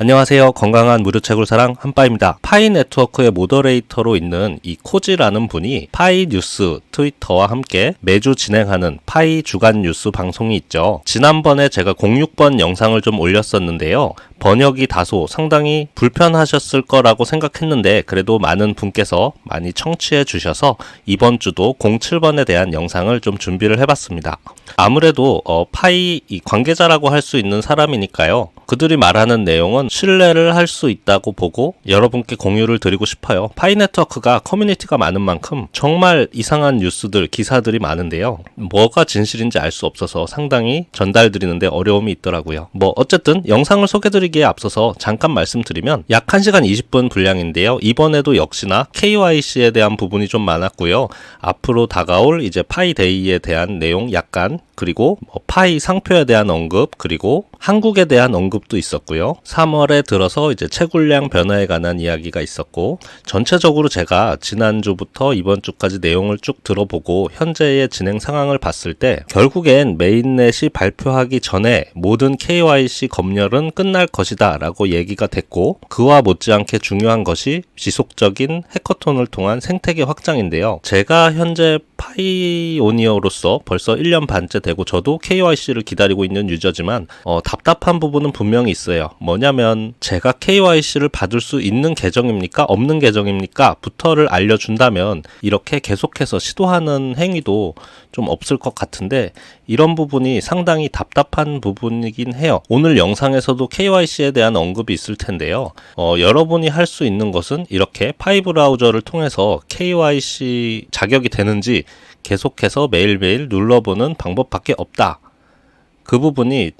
안녕하세요. 건강한 무료채굴 사랑 한빠입니다. 파이네트워크의 모더레이터로 있는 이 코지라는 분이 파이뉴스 트위터와 함께 매주 진행하는 파이 주간뉴스 방송이 있죠. 지난번에 제가 06번 영상을 좀 올렸었는데요. 번역이 다소 상당히 불편하셨을 거라고 생각했는데 그래도 많은 분께서 많이 청취해 주셔서 이번 주도 07번에 대한 영상을 좀 준비를 해봤습니다. 아무래도 파이 관계자라고 할 수 있는 사람이니까요. 그들이 말하는 내용은 신뢰를 할 수 있다고 보고 여러분께 공유를 드리고 싶어요. 파이네트워크가 커뮤니티가 많은 만큼 정말 이상한 뉴스들, 기사들이 많은데요. 뭐가 진실인지 알 수 없어서 상당히 전달드리는데 어려움이 있더라고요. 어쨌든 영상을 소개드리기에 앞서서 잠깐 말씀드리면 약 1시간 20분 분량인데요. 이번에도 역시나 KYC에 대한 부분이 좀 많았고요. 앞으로 다가올 이제 파이데이에 대한 내용 약간, 그리고 파이 상표에 대한 언급, 그리고 한국에 대한 언급도 있었고요. 3월에 들어서 이제 채굴량 변화에 관한 이야기가 있었고, 전체적으로 제가 지난주부터 이번 주까지 내용을 쭉 들어보고 현재의 진행 상황을 봤을 때 결국엔 메인넷이 발표하기 전에 모든 KYC 검열은 끝날 것이다 라고 얘기가 됐고, 그와 못지않게 중요한 것이 지속적인 해커톤을 통한 생태계 확장인데요. 제가 현재 파이오니어로서 벌써 1년 반째 되고 저도 KYC를 기다리고 있는 유저지만 답답한 부분은 분명히 있어요. 뭐냐면 제가 KYC를 받을 수 있는 계정입니까? 없는 계정입니까? 부터를 알려준다면 이렇게 계속해서 시도하는 행위도 좀 없을 것 같은데 이런 부분이 상당히 답답한 부분이긴 해요. 오늘 영상에서도 KYC에 대한 언급이 있을 텐데요. 여러분이 할 수 있는 것은 이렇게 파이 브라우저를 통해서 KYC 자격이 되는지 계속해서 매일매일 눌러보는 방법밖에 없다. 그 부분이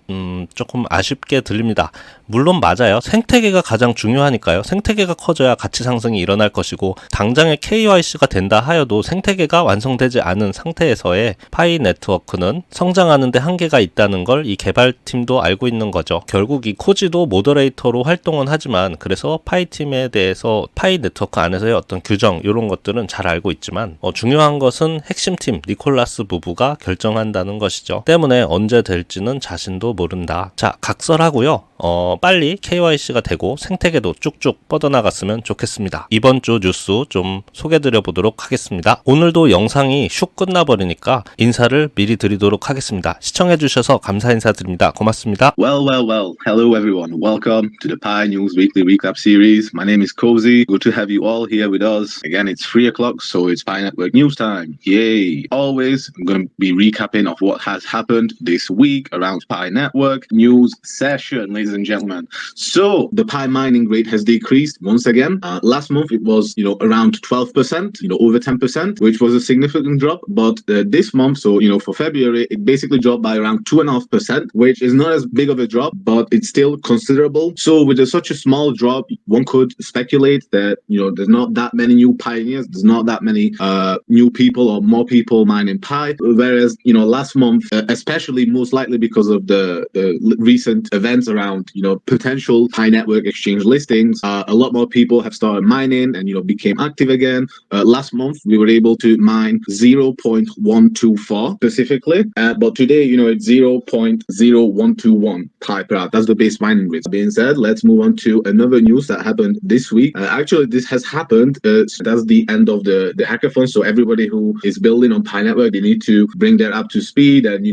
조금 아쉽게 들립니다. 물론 맞아요. 생태계가 가장 중요하니까요. 생태계가 커져야 가치 상승이 일어날 것이고 당장에 KYC가 된다 하여도 생태계가 완성되지 않은 상태에서의 파이 네트워크는 성장하는 데 한계가 있다는 걸 이 개발팀도 알고 있는 거죠. 결국 이 코지도 모더레이터로 활동은 하지만 그래서 파이팀에 대해서 파이 네트워크 안에서의 어떤 규정 이런 것들은 잘 알고 있지만 중요한 것은 핵심팀 니콜라스 부부가 결정한다는 것이죠. 때문에 언제 될지 는 자신도 모른다. 자, 각설하고요. 빨리 KYC가 되고 생태계도 쭉쭉 뻗어나갔으면 좋겠습니다. 이번 주 뉴스 좀 소개드려 보도록 하겠습니다. 오늘도 영상이 슉 끝나버리니까 인사를 미리 드리도록 하겠습니다. 시청해주셔서 감사 인사드립니다. 고맙습니다. Well. Hello everyone. Welcome to the Pi News Weekly Recap Series. My name is Cozy. Good to have you all here with us. Again, it's 3 o'clock, so it's Pi Network News time. Yay! Always, I'm going to be recapping of what has happened this week around Pi Network news session, ladies and gentlemen. So the Pi mining rate has decreased once again. Last month it was, around 12%, over 10%, which was a significant drop. But this month, so for February, it basically dropped by around 2.5%, which is not as big of a drop, but it's still considerable. So with such a small drop, one could speculate that there's not that many new pioneers, there's not that many new people or more people mining Pi. Whereas last month, especially most likely because of the recent events around potential Pi network exchange listings, a lot more people have started mining and became active again. Last month we were able to mine 0.124 specifically, but today it's 0.0121 Pi per hour. That's the base mining rate. That being said, let's move on to another news that happened this week. Actually, this has happened. That's the end of the hackathon. So everybody who is building on Pi network, they need to bring their app to speed and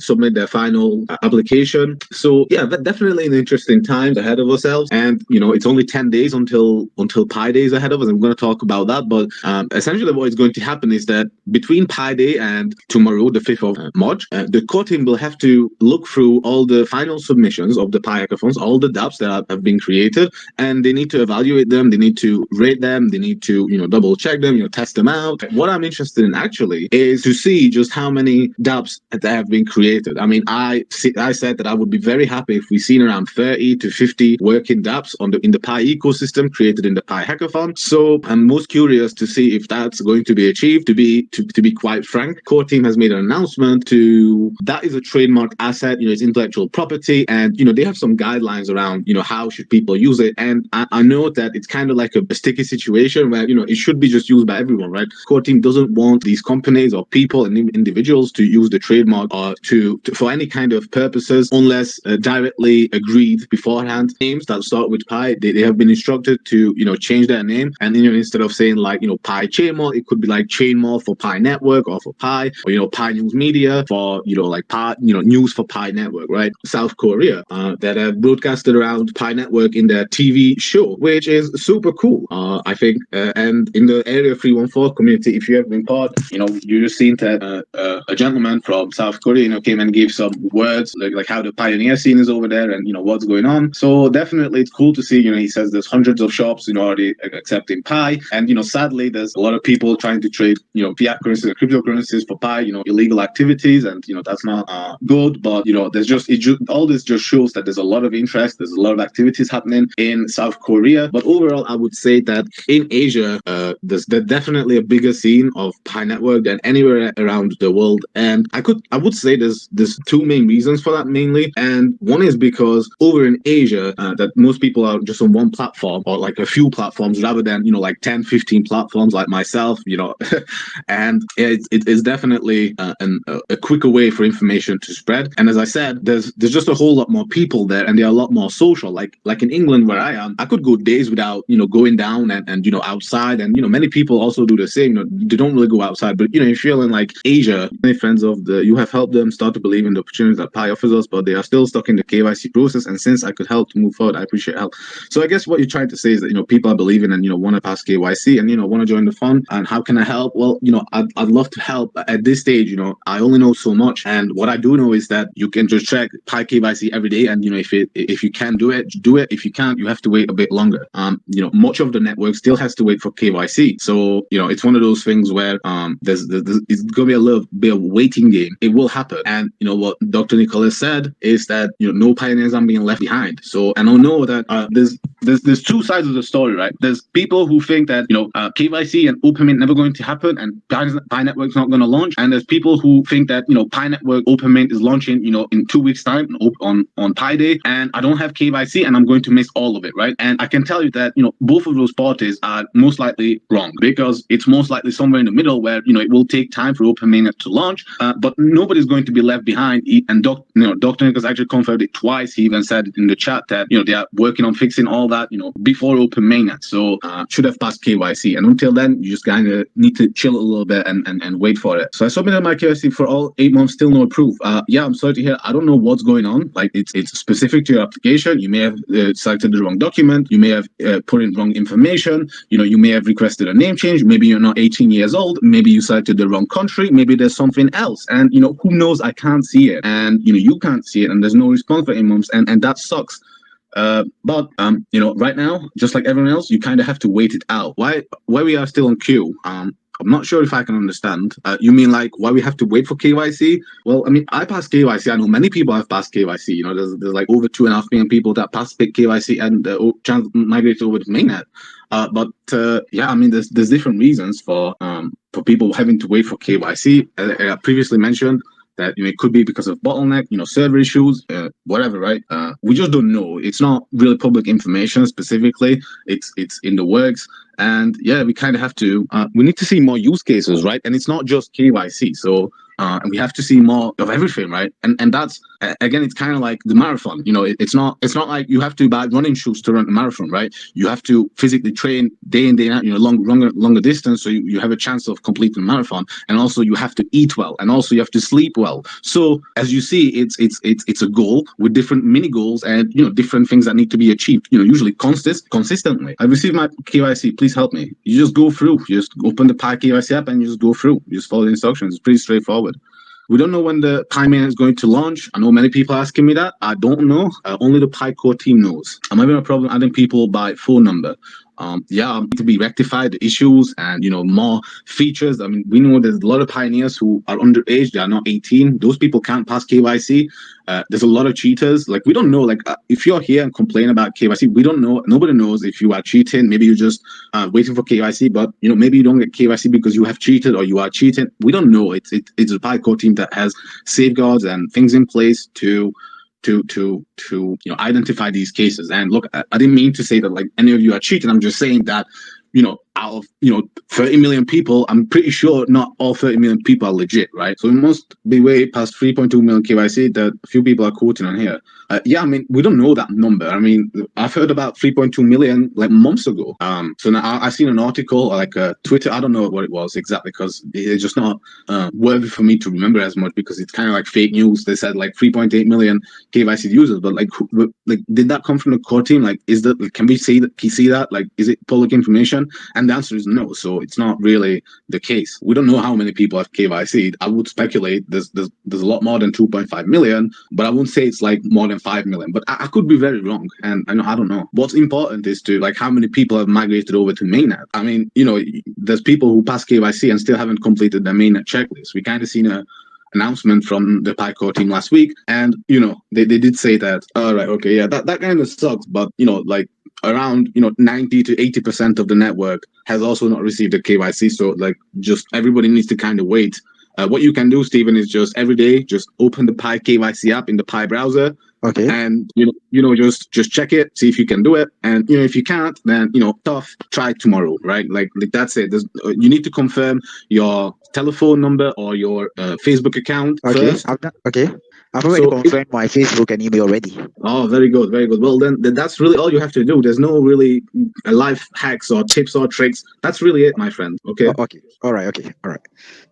submit their final application. So yeah, definitely an interesting time ahead of ourselves. And it's only 10 days until Pi Day is ahead of us. I'm going to talk about that. But essentially what is going to happen is that between Pi Day and tomorrow, the 5th of March, the core team will have to look through all the final submissions of the Pi hackathons, all the dApps that have been created, and they need to evaluate them, they need to rate them, they need to double check them, test them out. What I'm interested in actually is to see just how many dApps that have been created. I mean, I said that I would be very happy if we seen around 30 to 50 working dApps in the Pi ecosystem created in the Pi hackathon. So I'm most curious to see if that's going to be achieved. To be quite frank, core team has made an announcement that is a trademark asset, it's intellectual property, and they have some guidelines around how should people use it. And I know that it's kind of like a sticky situation where it should be just used by everyone, right? Core team doesn't want these companies or people and individuals to use the trademark or for for any kind of purposes unless directly agreed beforehand. Names that start with Pi, they have been instructed to, change their name. And, instead of saying like, Pi Chainmall, it could be like Chainmall for Pi Network or for Pi, or, Pi News Media for, like Pi, news for Pi Network, right? South Korea, that have broadcasted around Pi Network in their TV show, which is super cool, I think. And in the Area 314 community, if you have been part, you just seen that a gentleman from South Korea, came and gave some words like how the pioneer scene is over there and, what's going on. So definitely it's cool to see, he says there's hundreds of shops, already accepting Pi. And, sadly, there's a lot of people trying to trade, fiat currencies and cryptocurrencies for Pi, illegal activities. And, that's not good. But, all this just shows that there's a lot of interest. There's a lot of activities happening in South Korea. But overall, I would say that in Asia, there's definitely a bigger scene of Pi Network than anywhere around the world. And I would say there's two main reasons for that mainly. And one is because over in Asia, that most people are just on one platform or like a few platforms rather than, like 10, 15 platforms like myself, and it is definitely a quicker way for information to spread. And as I said, there's just a whole lot more people there and they're a lot more social. Like in England where I am, I could go days without, going down and outside. And, many people also do the same. They don't really go outside. But, if you're in like Asia, many friends you have helped them start to believe in the opportunities that Pi offers us, but they are still stuck in the KYC process. And since I could help to move forward, I appreciate help. So I guess what you're trying to say is that, people are believing and, want to pass KYC and, want to join the fund. And how can I help? Well, I'd love to help. At this stage, I only know so much. And what I do know is that you can just check Pi KYC every day. And, if you can do it, do it. If you can't, you have to wait a bit longer. Much of the network still has to wait for KYC. So, it's one of those things where there's it's going to be a little bit of waiting game. It will happen. And, what Dr. Nicholas said is that, no pioneers are being left behind. So, and I know that there's two sides of the story, right? There's people who think that, KYC and open mint never going to happen and Pi Network's not going to launch. And there's people who think that, Pi Network open mint is launching, in 2 weeks time on Pi Day. And I don't have KYC and I'm going to miss all of it, right? And I can tell you that, both of those parties are most likely wrong because it's most likely somewhere in the middle where, it will take time for open mainnet to launch, but nobody's going to be left behind. And Dr. Nicholas actually confirmed it twice. He even said in the chat that, they are working on fixing all that, before open mainnet. So should have passed KYC. And until then, you just kind of need to chill a little bit and wait for it. So I submitted my KYC for all 8 months, still no proof. I'm sorry to hear. I don't know what's going on. Like it's specific to your application. You may have selected the wrong document. You may have put in wrong information. You may have requested a name change. Maybe you're not 18 years old. Maybe you selected the wrong country. Maybe there's something else. And, who knows? I can't see it. And, you can't see it. And there's no response for 8 months. And that sucks. But right now, just like everyone else, you kind of have to wait it out. Why we are still on queue? I'm not sure if I can understand. You mean like why we have to wait for KYC? Well, I mean, I passed KYC. I know many people have passed KYC. There's like over 2.5 million people that passed KYC and migrated over to mainnet. But I mean, there's different reasons for people having to wait for KYC. I previously mentioned that it could be because of bottleneck, server issues, whatever, right? We just don't know. It's not really public information specifically. It's in the works. And we kind of have to, we need to see more use cases, right? And it's not just KYC. So and we have to see more of everything, right? And that's, again, it's kind of like the marathon. It's not like you have to buy running shoes to run a marathon, right? You have to physically train day in, day out, longer distance, so you have a chance of completing the marathon. And also you have to eat well, and also you have to sleep well. So as you see, it's a goal with different mini goals and different things that need to be achieved. Usually consistently. I received my KYC. Please help me. You just go through. You just open the Pi KYC app and you just go through. You just follow the instructions. It's pretty straightforward. We don't know when the Pi mainnet is going to launch. I know many people are asking me that. I don't know. Only the Pi core team knows. I'm having a problem adding people by phone number. To be rectified, the issues and, more features. I mean, we know there's a lot of pioneers who are underage. They are not 18. Those people can't pass KYC. There's a lot of cheaters. Like, we don't know, if you're here and complain about KYC, we don't know. Nobody knows if you are cheating. Maybe you're just waiting for KYC, but, maybe you don't get KYC because you have cheated or you are cheating. We don't know. It's a Pi core team that has safeguards and things in place to identify these cases. And look, I didn't mean to say that like any of you are cheating. I'm just saying that out of 30 million people, I'm pretty sure not all 30 million people are legit, right? So it must be way past 3.2 million KYC that a few people are quoting on here. Yeah, I mean, we don't know that number. I mean, I've heard about 3.2 million like months ago. So now I've seen an article, like Twitter. I don't know what it was exactly because it's just not worthy for me to remember as much because it's kind of like fake news. They said like 3.8 million KYC users, but like did that come from the core team? Like, is that, can we see that? Can you see that? Like, is it public information? And the answer is no. So it's not really the case. We don't know how many people have KYC'd. I would speculate there's a lot more than 2.5 million, but I wouldn't say it's like more than 5 million. But I could be very wrong, and I don't know. What's important is to like how many people have migrated over to mainnet. I mean, there's people who pass KYC and still haven't completed their mainnet checklist. We kind of seen a announcement from the Core team last week, and they did say that, all right, okay, yeah, that kind of sucks, but like around 90 to 80% of the network has also not received a KYC. So like just everybody needs to kind of wait. What you can do, Stephen, is just every day just open the Pi KYC app in the Pi browser. Okay. And just check it, see if you can do it, and if you can't, then tough. Try tomorrow, right? Like that's it. You need to confirm your telephone number or your Facebook account first. I've already confirmed my Facebook and email already. Oh, very good, very good. Well, then that's really all you have to do. There's no really life hacks or tips or tricks. That's really it, my friend. Okay. Okay. All right. Okay. All right.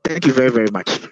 Thank you very, very much.